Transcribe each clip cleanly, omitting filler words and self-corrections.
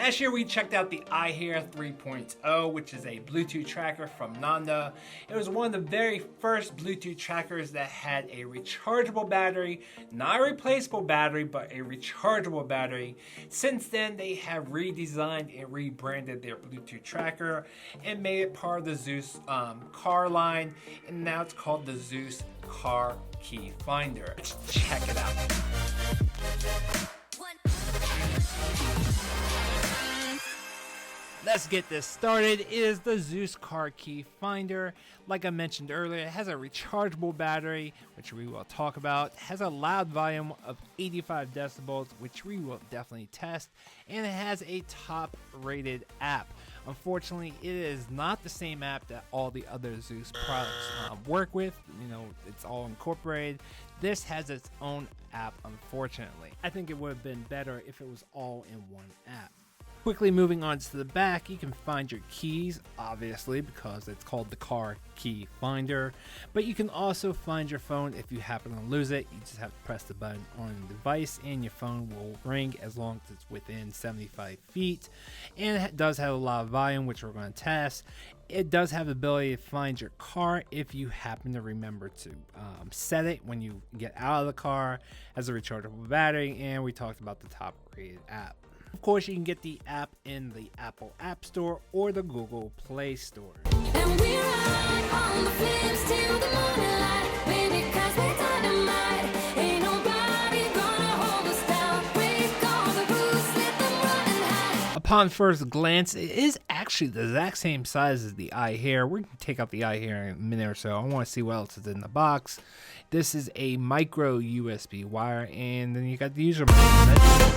Last year we checked out the iHere 3.0, which is a Bluetooth tracker from Nonda. It was one of the very first Bluetooth trackers that had a rechargeable battery, not a replaceable battery, but a rechargeable battery. Since then, they have redesigned and rebranded their Bluetooth tracker and made it part of the ZUS car line, and now it's called the ZUS Car Key Finder. Let's check it out. Let's get this started. It is the ZUS Car Key Finder. Like I mentioned earlier, it has a rechargeable battery, which we will talk about. It has a loud volume of 85 decibels, which we will definitely test. And it has a top rated app. Unfortunately, it is not the same app that all the other ZUS products work with. You know, it's all incorporated. This has its own app, unfortunately. I think it would have been better if it was all in one app. Quickly moving on to the back, you can find your keys, obviously, because it's called the Car Key Finder. But you can also find your phone if you happen to lose it. You just have to press the button on the device and your phone will ring as long as it's within 75 feet. And it does have a lot of volume, which we're going to test. It does have the ability to find your car if you happen to remember to set it when you get out of the car. Has a rechargeable battery, and we talked about the top rated app. Of course, you can get the app in the Apple App Store or the Google Play Store. And we ride on the flames till the morning light, baby, 'cause we're dynamite. Ain't nobody gonna hold us down. Break all the rules, let them run and hide. Upon first glance, it is actually the exact same size as the iHere. We're going to take out the iHere in a minute or so. I want to see what else is in the box. This is a micro USB wire, and then you got the user manual.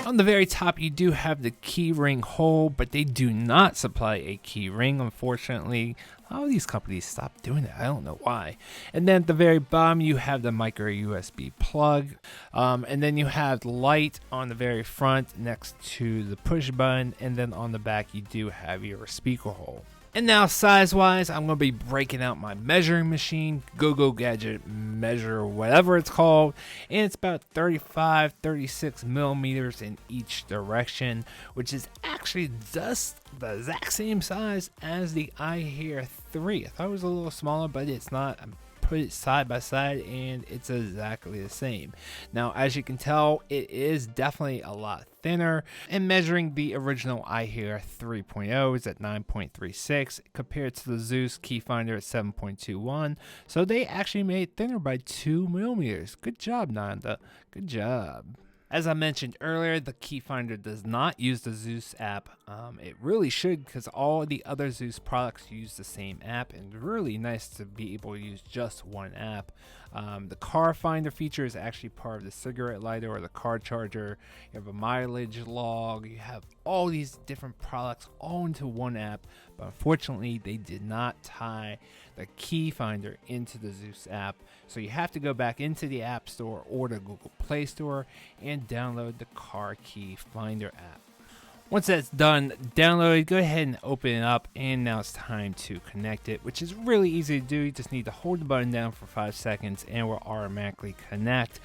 On the very top, you do have the key ring hole, but they do not supply a key ring, unfortunately. A lot of these companies stopped doing that. I don't know why. And then at the very bottom, you have the micro USB plug. And then you have the light on the very front next to the push button. And then on the back, you do have your speaker hole. And now size-wise, I'm going to be breaking out my measuring machine, Go-Go Gadget Measure, whatever it's called. And it's about 35, 36 millimeters in each direction, which is actually just the exact same size as the iHere 3. I thought it was a little smaller, but it's not. Put it side by side and it's exactly the same. Now, as you can tell, it is definitely a lot thinner, and measuring the original iHere 3.0 is at 9.36 compared to the ZUS Key Finder at 7.21. So they actually made it thinner by 2 millimeters. Good job, Nonda. Good job. As I mentioned earlier, the Key Finder does not use the ZUS app. It really should, because all the other ZUS products use the same app, and it's really nice to be able to use just one app. The car finder feature is actually part of the cigarette lighter or the car charger. You have a mileage log. You have all these different products all into one app, but unfortunately they did not tie the key finder into the ZUS app, so you have to go back into the App Store or the Google Play Store and download the Car Key Finder app. Once that's done, download it, go ahead and open it up, and now it's time to connect it, which is really easy to do. You just need to hold the button down for 5 seconds and it will automatically connect.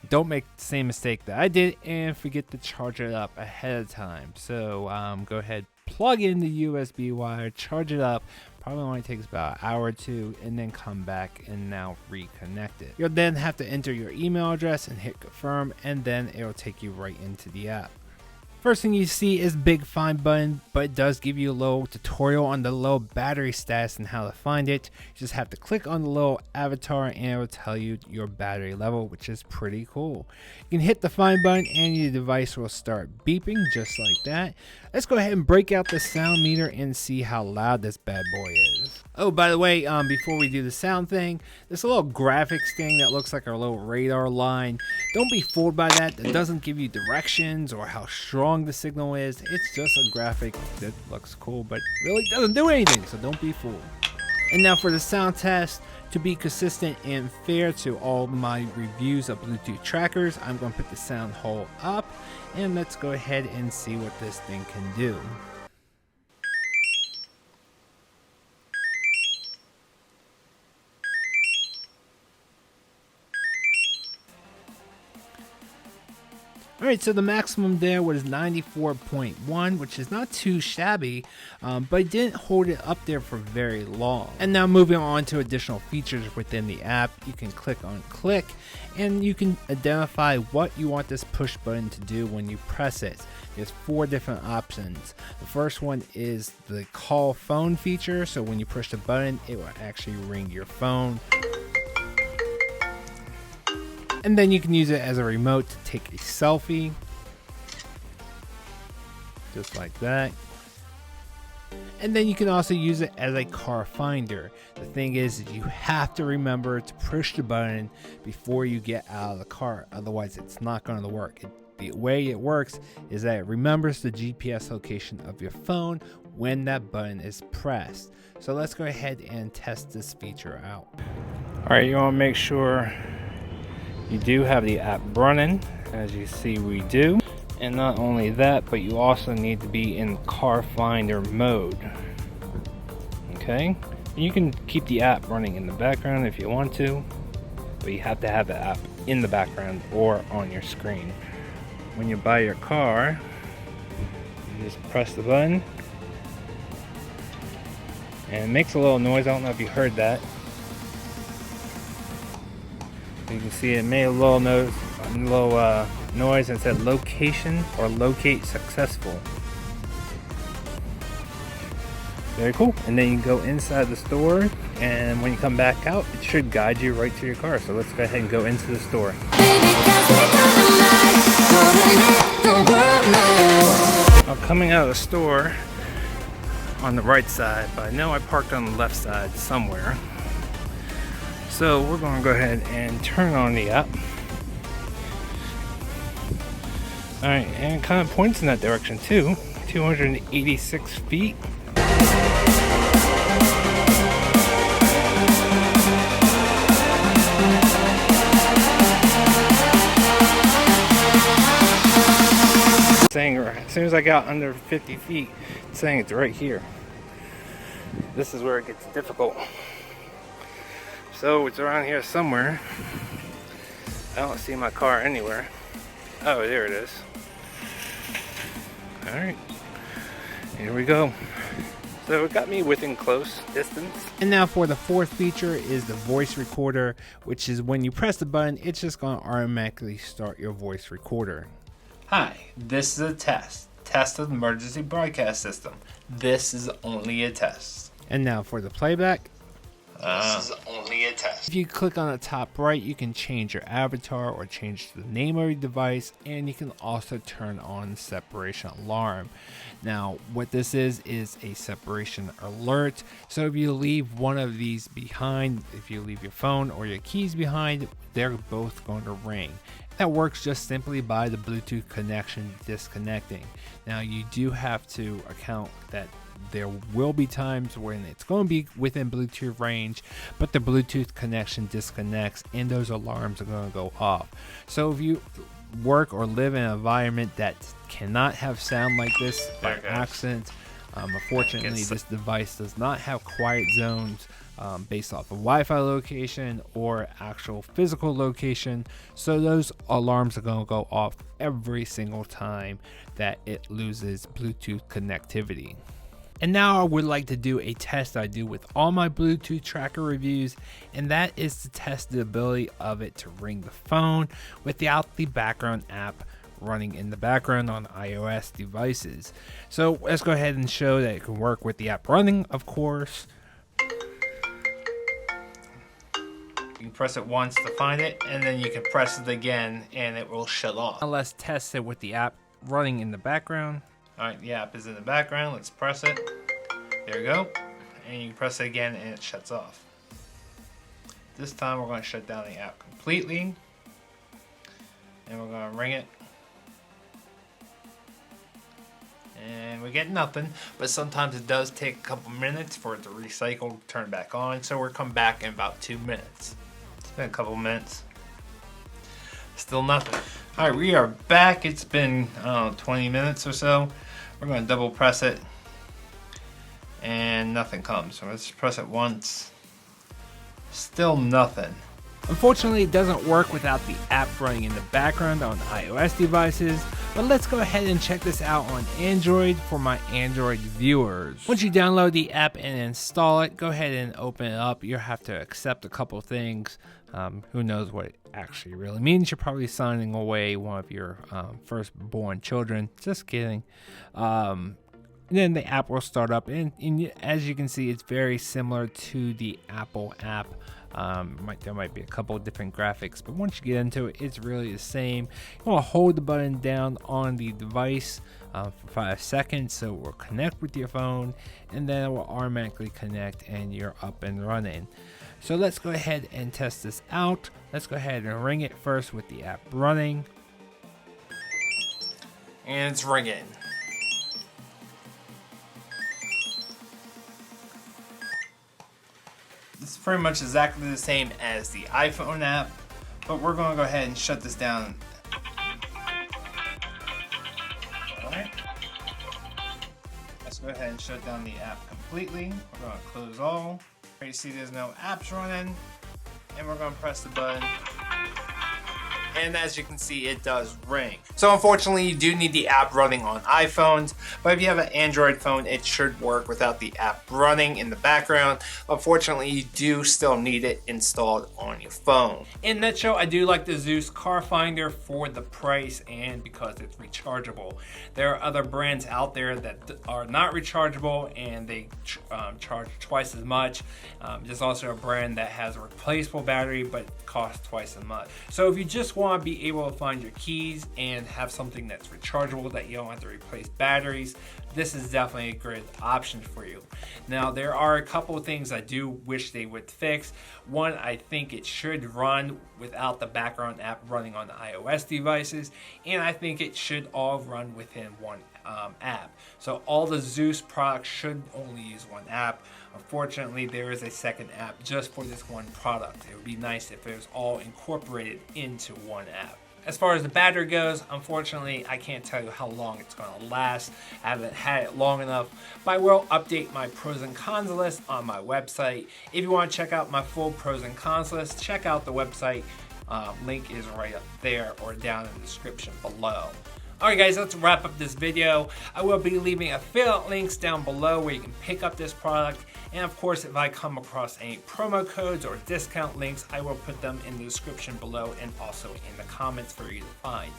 Don't make the same mistake that I did and forget to charge it up ahead of time. So go ahead, plug in the USB wire, charge it up. Probably only takes about an hour or two, and then come back and now reconnect it. You'll then have to enter your email address and hit confirm, and then it'll take you right into the app. First thing you see is big find button, but it does give you a little tutorial on the little battery status and how to find it. You just have to click on the little avatar and it will tell you your battery level, which is pretty cool. You can hit the find button and your device will start beeping just like that. Let's go ahead and break out the sound meter and see how loud this bad boy is. Oh, by the way, before we do the sound thing, there's a little graphics thing that looks like a little radar line. Don't be fooled by that. It doesn't give you directions or how strong the signal is. It's just a graphic that looks cool, but really doesn't do anything, so don't be fooled. And now for the sound test. To be consistent and fair to all my reviews of Bluetooth trackers, I'm going to put the sound hole up, and let's go ahead and see what this thing can do. Alright, so the maximum there was 94.1, which is not too shabby, but it didn't hold it up there for very long. And now moving on to additional features within the app, you can click on click, and you can identify what you want this push button to do when you press it. There's 4 different options. The first one is the call phone feature, so when you push the button, it will actually ring your phone. And then you can use it as a remote to take a selfie, just like that. And then you can also use it as a car finder. The thing is you have to remember to push the button before you get out of the car, otherwise it's not going to work. The way it works is that it remembers the GPS location of your phone when that button is pressed. So let's go ahead and test this feature out. Alright, you want to make sure you do have the app running, as you see we do. And not only that, but you also need to be in car finder mode. Okay, and you can keep the app running in the background if you want to, but you have to have the app in the background or on your screen. When you buy your car, you just press the button and it makes a little noise. I don't know if you heard that. You can see it made a little noise and said location or locate successful. Very cool. And then you can go inside the store, and when you come back out, it should guide you right to your car. So let's go ahead and go into the store. Now, coming out of the store on the right side, but I know I parked on the left side somewhere. So we're going to go ahead and turn on the app. Alright, and it kind of points in that direction too. 286 feet. Saying as soon as I got under 50 feet, it's saying it's right here. This is where it gets difficult. So it's around here somewhere. I don't see my car anywhere. Oh, there it is. Alright, here we go. So it got me within close distance. And now for the 4th feature is the voice recorder, which is when you press the button, it's just going to automatically start your voice recorder. Hi, this is a test of the emergency broadcast system. This is only a test. And now for the playback. This is only a test. If you click on the top right, you can change your avatar or change the name of your device, and you can also turn on separation alarm. Now, what this is a separation alert. So if you leave one of these behind, if you leave your phone or your keys behind, they're both going to ring. That works just simply by the Bluetooth connection disconnecting. Now, you do have to account that there will be times when it's going to be within Bluetooth range, but the Bluetooth connection disconnects and those alarms are going to go off. So if you work or live in an environment that cannot have sound like this by accident, unfortunately this device does not have quiet zones based off of Wi-Fi location or actual physical location, so those alarms are going to go off every single time that it loses Bluetooth connectivity. And now I would like to do a test I do with all my Bluetooth tracker reviews, and that is to test the ability of it to ring the phone without the background app running in the background on iOS devices. So let's go ahead and show that it can work with the app running, of course. You can press it once to find it, and then you can press it again and it will shut off. Now let's test it with the app running in the background. Alright, the app is in the background. Let's press it. There we go. And you can press it again and it shuts off. This time we're going to shut down the app completely. And we're going to ring it. And we get nothing. But sometimes it does take a couple minutes for it to recycle, turn back on. So we'll come back in about 2 minutes. It's been a couple minutes. Still nothing. Alright, we are back. It's been, 20 minutes or so. We're going to double press it. And nothing comes. So let's press it once. Still nothing. Unfortunately, it doesn't work without the app running in the background on iOS devices, but let's go ahead and check this out on Android for my Android viewers. Once you download the app and install it, go ahead and open it up. You'll have to accept a couple things. Who knows what it actually really means. You're probably signing away one of your firstborn children. Just kidding. Then the app will start up, and as you can see, it's very similar to the Apple app. There might be a couple of different graphics, but once you get into it, it's really the same. You want to hold the button down on the device for 5 seconds so it will connect with your phone, and then it will automatically connect and you're up and running. So let's go ahead and test this out. Let's go ahead and ring it first with the app running. And it's ringing. It's pretty much exactly the same as the iPhone app, but we're going to go ahead and shut this down. Alright. Let's go ahead and shut down the app completely. We're going to close all. You see there's no apps running, and we're going to press the button. And as you can see, it does ring. So unfortunately, you do need the app running on iPhones, but if you have an Android phone, it should work without the app running in the background. Unfortunately, you do still need it installed on your phone. In a nutshell, I do like the ZUS Car Finder for the price and because it's rechargeable. There are other brands out there that are not rechargeable and they charge twice as much. There's also a brand that has a replaceable battery but costs twice as much. So if you just want to be able to find your keys and have something that's rechargeable that you don't have to replace batteries, this is definitely a great option for you. Now, there are a couple of things I do wish they would fix. One, I think it should run without the background app running on iOS devices, and I think it should all run within one app. So all the ZUS products should only use one app. Unfortunately, there is a second app just for this one product. It would be nice if it was all incorporated into one app. As far as the battery goes, unfortunately, I can't tell you how long it's going to last. I haven't had it long enough, but I will update my pros and cons list on my website. If you want to check out my full pros and cons list, check out the website. Link is right up there or down in the description below. Alright guys, let's wrap up this video. I will be leaving affiliate links down below where you can pick up this product. And of course, if I come across any promo codes or discount links, I will put them in the description below and also in the comments for you to find.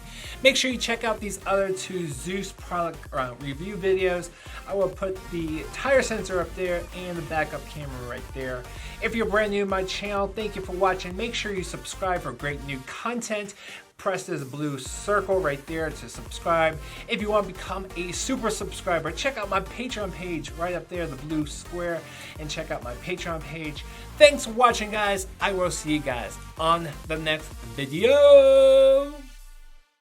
Make sure you check out these other two ZUS product review videos. I will put the tire sensor up there and the backup camera right there. If you're brand new to my channel, thank you for watching. Make sure you subscribe for great new content. Press this blue circle right there to subscribe. If you want to become a super subscriber, check out my Patreon page right up there, the blue square, and check out my Patreon page. Thanks for watching, guys. I will see you guys on the next video.